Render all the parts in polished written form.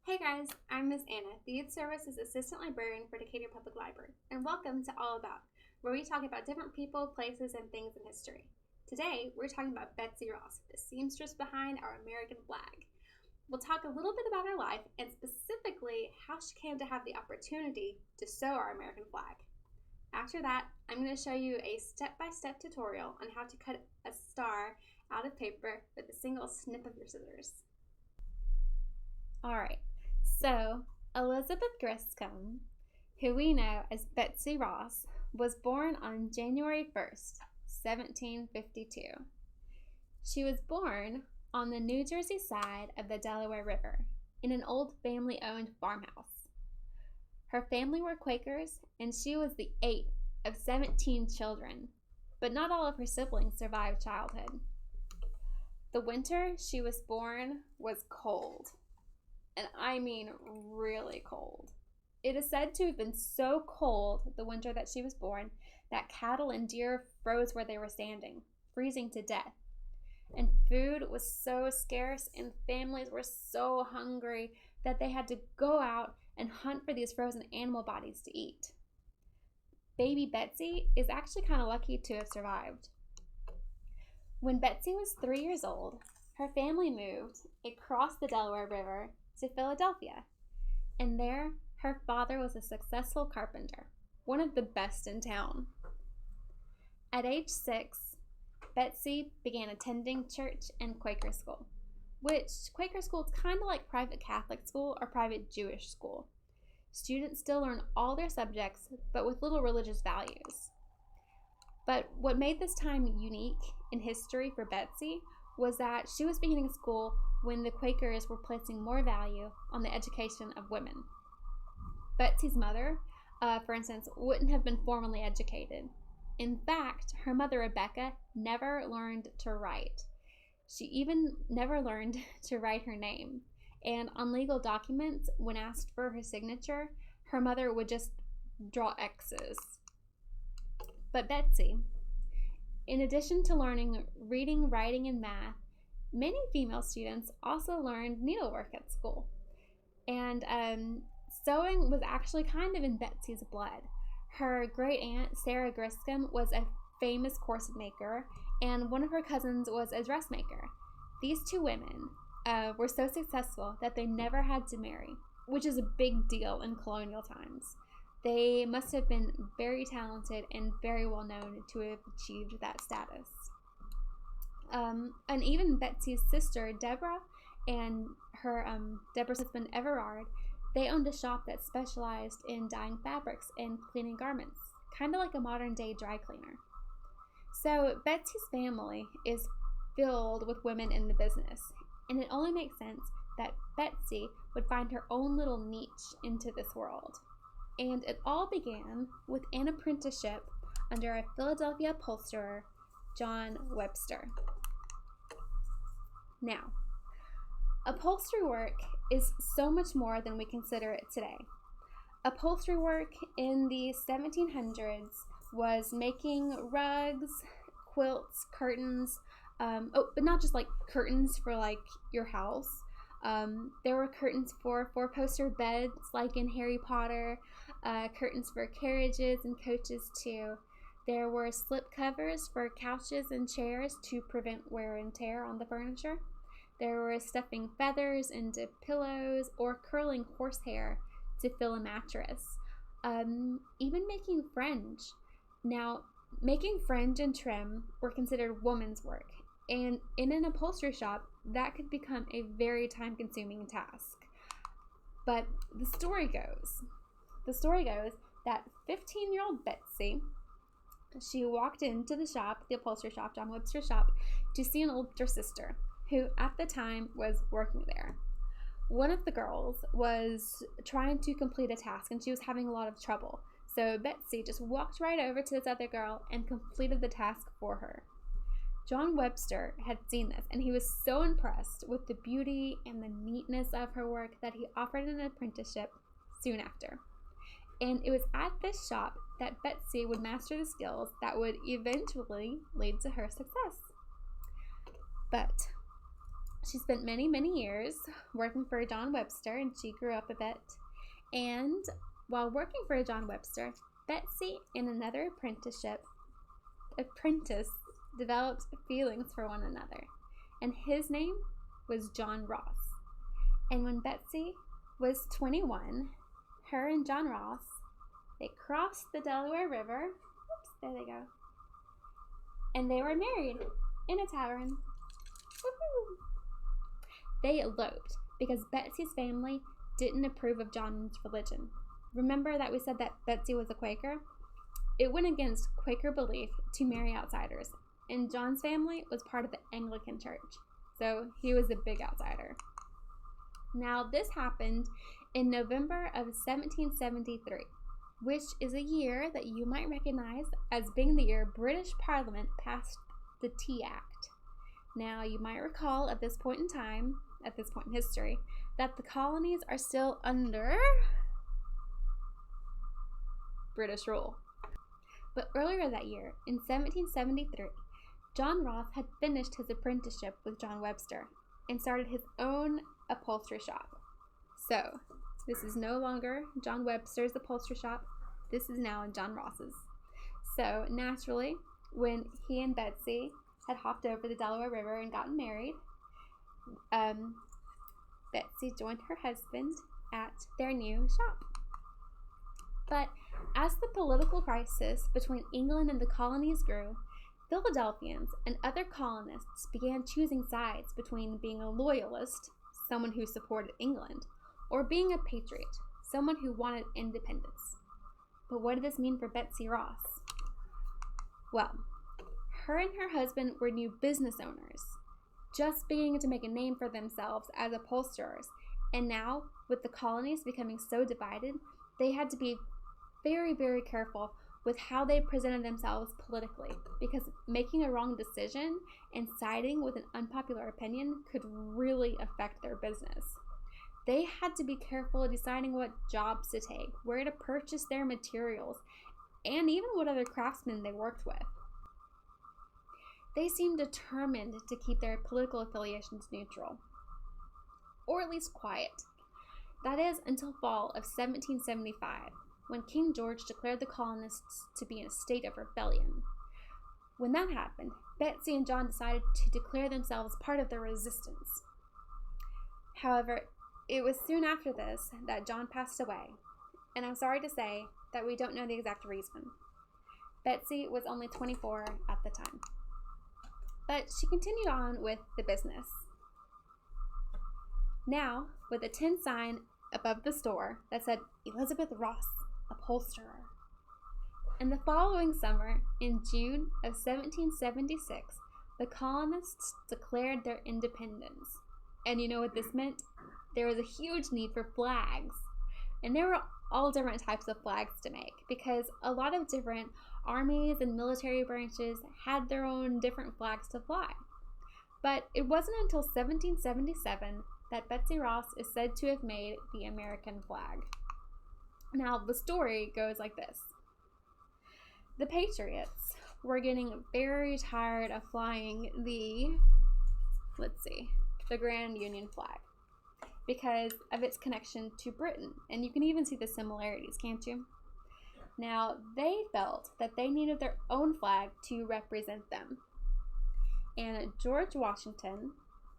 Hey guys, I'm Miss Anna, the Youth Services Assistant Librarian for Decatur Public Library, and welcome to All About, where we talk about different people, places, and things in history. Today, we're talking about Betsy Ross, the seamstress behind our American flag. We'll talk a little bit about her life, and specifically how she came to have the opportunity to sew our American flag. After that, I'm going to show you a step-by-step tutorial on how to cut a star out of paper with a single snip of your scissors. Alright, so Elizabeth Griscom, who we know as Betsy Ross, was born on January 1st, 1752. She was born on the New Jersey side of the Delaware River in an old family-owned farmhouse. Her family were Quakers, and she was the 8th of 17 children, but not all of her siblings survived childhood. The winter she was born was cold, and I mean really cold. It is said to have been so cold the winter that she was born that cattle and deer froze where they were standing, freezing to death. And food was so scarce and families were so hungry that they had to go out and hunt for these frozen animal bodies to eat. Baby Betsy is actually kind of lucky to have survived. When Betsy was 3 years old, her family moved across the Delaware River to Philadelphia, and there her father was a successful carpenter, one of the best in town. At age 6, Betsy began attending church and Quaker school, which Quaker school is kind of like private Catholic school or private Jewish school. Students still learn all their subjects, but with little religious values. But what made this time unique in history for Betsy was that she was beginning school when the Quakers were placing more value on the education of women. Betsy's mother, for instance, wouldn't have been formally educated. In fact, her mother, Rebecca, never learned to write. She even never learned to write her name. And on legal documents, when asked for her signature, her mother would just draw X's. But Betsy, in addition to learning reading, writing, and math, many female students also learned needlework at school. And sewing was actually kind of in Betsy's blood. Her great aunt, Sarah Griscom, was a famous corset maker, and one of her cousins was a dressmaker. These two women were so successful that they never had to marry, which is a big deal in colonial times. They must have been very talented and very well known to have achieved that status. And even Betsy's sister, Deborah, and her Deborah's husband, Everard, they owned a shop that specialized in dyeing fabrics and cleaning garments, kind of like a modern-day dry cleaner. So Betsy's family is filled with women in the business, and it only makes sense that Betsy would find her own little niche into this world. And it all began with an apprenticeship under a Philadelphia upholsterer, John Webster. Now, upholstery work is so much more than we consider it today. Upholstery work in the 1700s was making rugs, quilts, curtains, but not just like curtains for like your house. There were curtains for four-poster beds like in Harry Potter, curtains for carriages and coaches too. There were slip covers for couches and chairs to prevent wear and tear on the furniture. There were stuffing feathers into pillows or curling horsehair to fill a mattress. Even making fringe. Now, making fringe and trim were considered woman's work, and in an upholstery shop, that could become a very time-consuming task. But the story goes that 15-year-old Betsy, she walked into the shop, the upholstery shop, John Webster's shop, to see an older sister, who at the time was working there. One of the girls was trying to complete a task, and she was having a lot of trouble. So Betsy just walked right over to this other girl and completed the task for her. John Webster had seen this, and he was so impressed with the beauty and the neatness of her work that he offered an apprenticeship soon after. And it was at this shop that Betsy would master the skills that would eventually lead to her success. But She spent many, many years working for John Webster, and she grew up a bit. And while working for John Webster, Betsy and another apprentice developed feelings for one another, and his name was John Ross. And when Betsy was 21, her and John Ross, they crossed the Delaware River. Oops, there they go. And they were married in a tavern. Woohoo! They eloped because Betsy's family didn't approve of John's religion. Remember that we said that Betsy was a Quaker? It went against Quaker belief to marry outsiders, and John's family was part of the Anglican Church, so he was a big outsider. Now, this happened in November of 1773, which is a year that you might recognize as being the year British Parliament passed the Tea Act. Now, you might recall at this point in time, at this point in history, that the colonies are still under British rule. But earlier that year, in 1773, John Ross had finished his apprenticeship with John Webster and started his own upholstery shop. So, this is no longer John Webster's upholstery shop. This is now John Ross's. So, naturally, when he and Betsy had hopped over the Delaware River and gotten married, Betsy joined her husband at their new shop. But as the political crisis between England and the colonies grew, Philadelphians and other colonists began choosing sides between being a loyalist, someone who supported England, or being a patriot, someone who wanted independence. But what did this mean for Betsy Ross? Well, her and her husband were new business owners, just beginning to make a name for themselves as upholsterers, and now, with the colonies becoming so divided, they had to be very, very careful with how they presented themselves politically, because making a wrong decision and siding with an unpopular opinion could really affect their business. They had to be careful of deciding what jobs to take, where to purchase their materials, and even what other craftsmen they worked with. They seemed determined to keep their political affiliations neutral, or at least quiet. That is, until fall of 1775, when King George declared the colonists to be in a state of rebellion. When that happened, Betsy and John decided to declare themselves part of the resistance. However, it was soon after this that John passed away, and I'm sorry to say that we don't know the exact reason. Betsy was only 24 at the time, but she continued on with the business. Now, with a tin sign above the store that said Elizabeth Ross, upholsterer. In the following summer, in June of 1776, the colonists declared their independence. And you know what this meant? There was a huge need for flags. And there were all different types of flags to make, because a lot of different armies and military branches had their own different flags to fly. But it wasn't until 1777 that Betsy Ross is said to have made the American flag. Now, the story goes like this. The Patriots were getting very tired of flying the Grand Union flag because of its connection to Britain. And you can even see the similarities, can't you? Now, they felt that they needed their own flag to represent them. And George Washington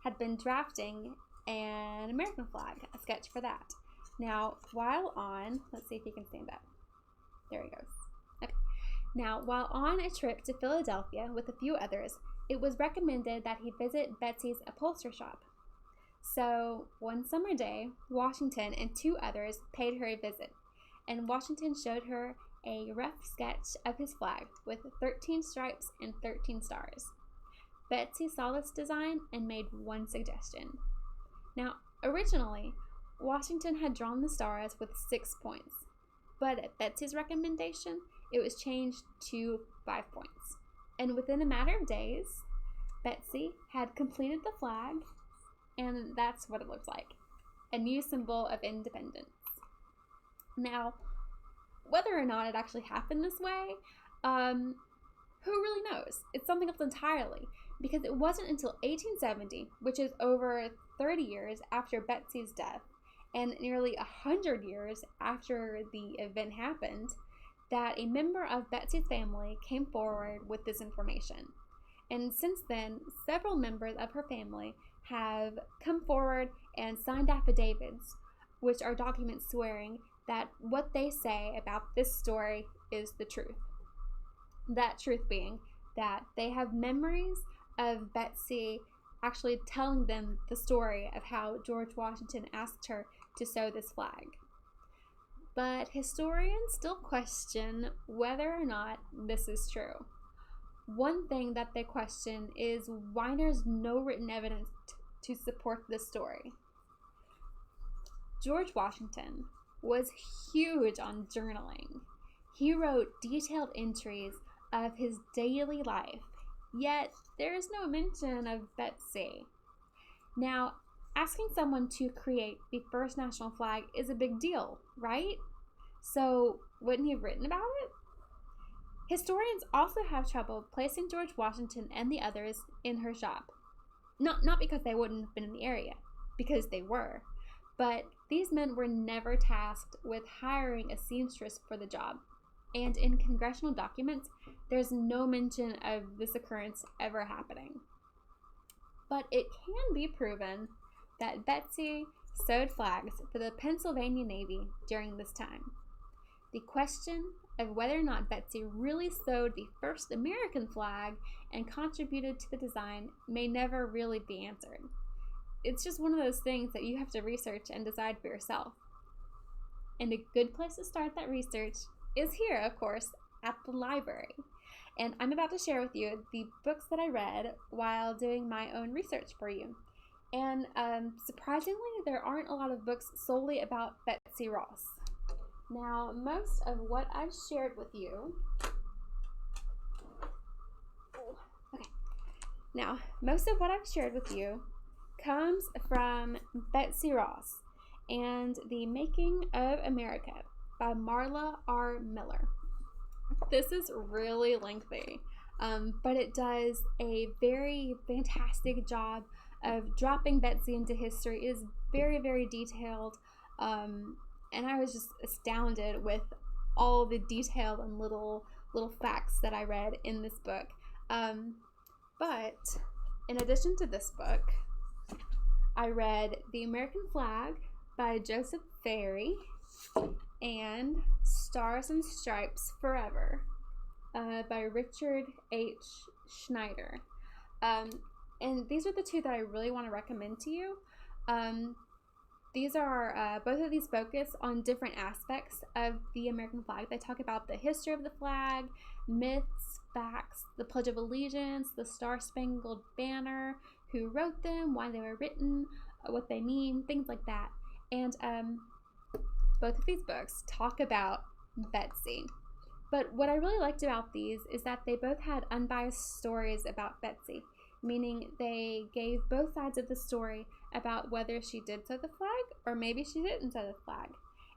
had been drafting an American flag, a sketch for that. Now, while on, let's see if he can stand up. There he goes. Okay. Now, while on a trip to Philadelphia with a few others, it was recommended that he visit Betsy's upholstery shop. So, one summer day, Washington and two others paid her a visit, and Washington showed her a rough sketch of his flag with 13 stripes and 13 stars. Betsy saw this design and made one suggestion. Now, originally, Washington had drawn the stars with 6 points, but at Betsy's recommendation, it was changed to 5 points. And within a matter of days, Betsy had completed the flag, and that's what it looked like, a new symbol of independence. Now, whether or not it actually happened this way, who really knows? It's something else entirely. because it wasn't until 1870, which is over 30 years after Betsy's death and nearly 100 years after the event happened, that a member of Betsy's family came forward with this information. And since then, several members of her family have come forward and signed affidavits, which are documents swearing that what they say about this story is the truth. That truth being that they have memories of Betsy actually telling them the story of how George Washington asked her to sew this flag. But historians still question whether or not this is true. One thing that they question is why there's no written evidence to support this story. George Washington was huge on journaling. He wrote detailed entries of his daily life, yet there is no mention of Betsy. Now, asking someone to create the first national flag is a big deal, right? So, wouldn't he have written about it? Historians also have trouble placing George Washington and the others in her shop. Not because they wouldn't have been in the area, because they were, but these men were never tasked with hiring a seamstress for the job. And in congressional documents, there's no mention of this occurrence ever happening. But it can be proven that Betsy sewed flags for the Pennsylvania Navy during this time. The question of whether or not Betsy really sewed the first American flag and contributed to the design may never really be answered. It's just one of those things that you have to research and decide for yourself. And a good place to start that research is here, of course, at the library. And I'm about to share with you the books that I read while doing my own research for you. And surprisingly, there aren't a lot of books solely about Betsy Ross. Now, most of what I've shared with you comes from Betsy Ross and The Making of America by Marla R. Miller. This is really lengthy, but it does a very fantastic job of dropping Betsy into history. It is very, very detailed, and I was just astounded with all the detail and little facts that I read in this book. But in addition to this book, I read The American Flag by Joseph Ferry and Stars and Stripes Forever by Richard H. Schneider. And these are the two that I really want to recommend to you. These are, both of these focus on different aspects of the American flag. They talk about the history of the flag, myths, facts, the Pledge of Allegiance, the Star-Spangled Banner, who wrote them, why they were written, what they mean, things like that. And both of these books talk about Betsy. But what I really liked about these is that they both had unbiased stories about Betsy, meaning they gave both sides of the story about whether she did sew the flag or maybe she didn't sew the flag.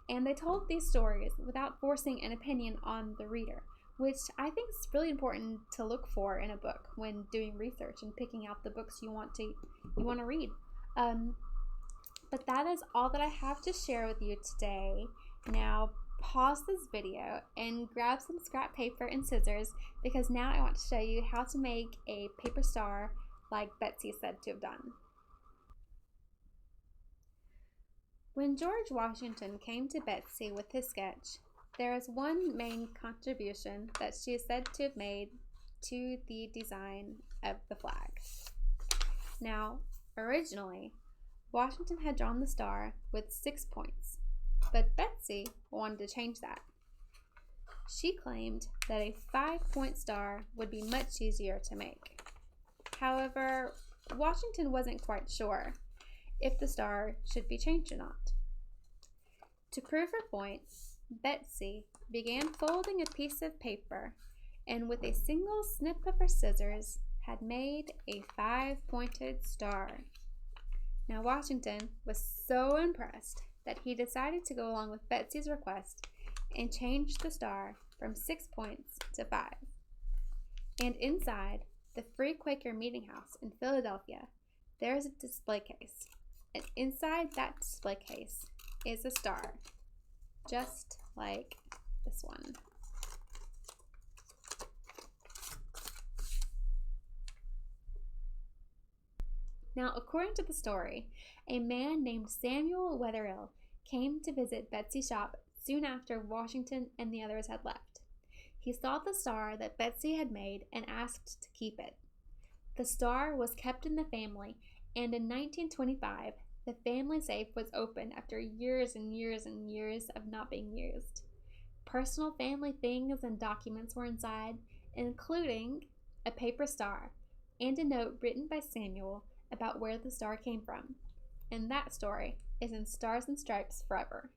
And they told these stories without forcing an opinion on the reader, which I think is really important to look for in a book when doing research and picking out the books you want to read. But that is all that I have to share with you today. Now pause this video and grab some scrap paper and scissors, because now I want to show you how to make a paper star like Betsy is said to have done. When George Washington came to Betsy with his sketch, there is one main contribution that she is said to have made to the design of the flag. Now, originally, Washington had drawn the star with 6 points, but Betsy wanted to change that. She claimed that a 5-point star would be much easier to make. However, Washington wasn't quite sure if the star should be changed or not. To prove her point, Betsy began folding a piece of paper and with a single snip of her scissors had made a 5-pointed star. Now Washington was so impressed that he decided to go along with Betsy's request and changed the star from 6 points to 5. And inside the Free Quaker Meeting House in Philadelphia, there is a display case, and inside that display case is a star, just like this one. Now, according to the story, a man named Samuel Wetherill came to visit Betsy's shop soon after Washington and the others had left. He saw the star that Betsy had made and asked to keep it. The star was kept in the family, and in 1925, the family safe was opened after years and years and years of not being used. Personal family things and documents were inside, including a paper star and a note written by Samuel about where the star came from. And that story is in Stars and Stripes Forever.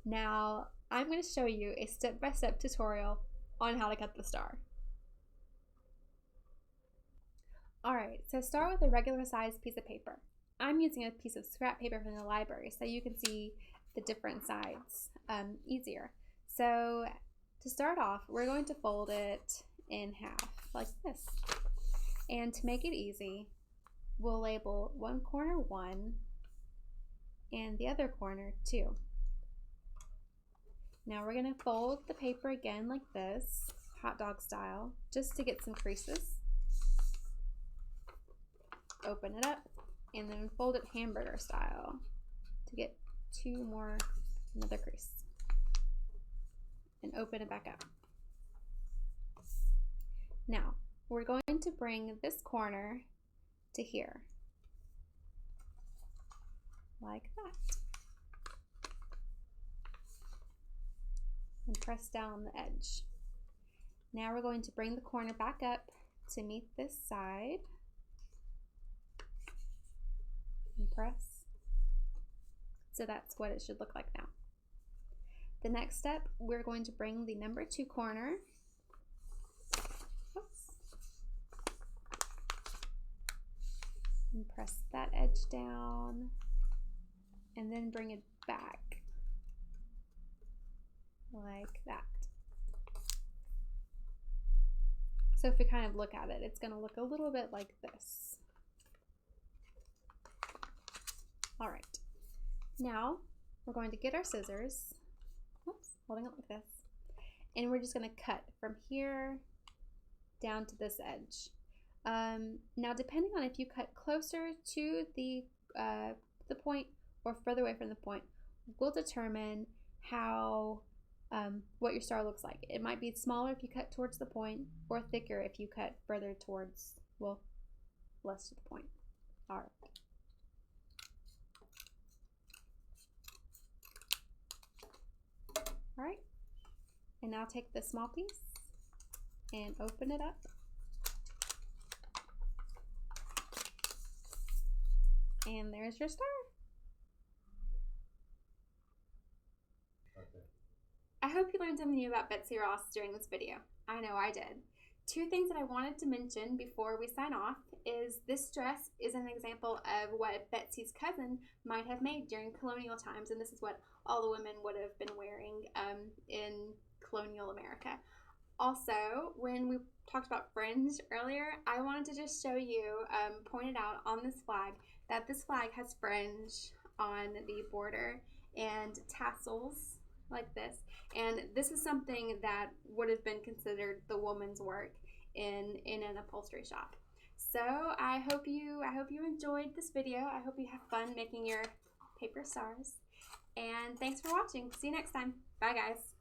Now, I'm going to show you a step-by-step tutorial on how to cut the star. Alright, so start with a regular sized piece of paper. I'm using a piece of scrap paper from the library so you can see the different sides easier. So to start off, we're going to fold it in half like this. And to make it easy, we'll label one corner 1 and the other corner 2. Now we're going to fold the paper again like this, hot dog style, just to get some creases. Open it up and then fold it hamburger style to get another crease. And open it back up. Now, we're going to bring this corner to here, like that. And press down on the edge. Now we're going to bring the corner back up to meet this side. And press. So that's what it should look like now. The next step, we're going to bring the number 2 corner. Oops. And press that edge down. And then bring it back. Like that. So if we kind of look at it, it's going to look a little bit like this. All right. Now we're going to get our scissors. Oops, holding it like this. And we're just going to cut from here down to this edge. Now depending on if you cut closer to the point or further away from the point, will determine how what your star looks like. It might be smaller if you cut towards the point, or thicker if you cut further towards, well, less to the point. All right. All right, and now take the small piece and open it up. And there's your star. I hope you learned something new about Betsy Ross during this video. I know I did. 2 things that I wanted to mention before we sign off is this dress is an example of what Betsy's cousin might have made during colonial times, and this is what all the women would have been wearing in colonial America. Also, when we talked about fringe earlier, I wanted to just show you, pointed out on this flag, that this flag has fringe on the border and tassels like this, and this is something that would have been considered the woman's work in an upholstery shop. So I hope you enjoyed this video. I hope you have fun making your paper stars, and thanks for watching. See you next time. Bye guys.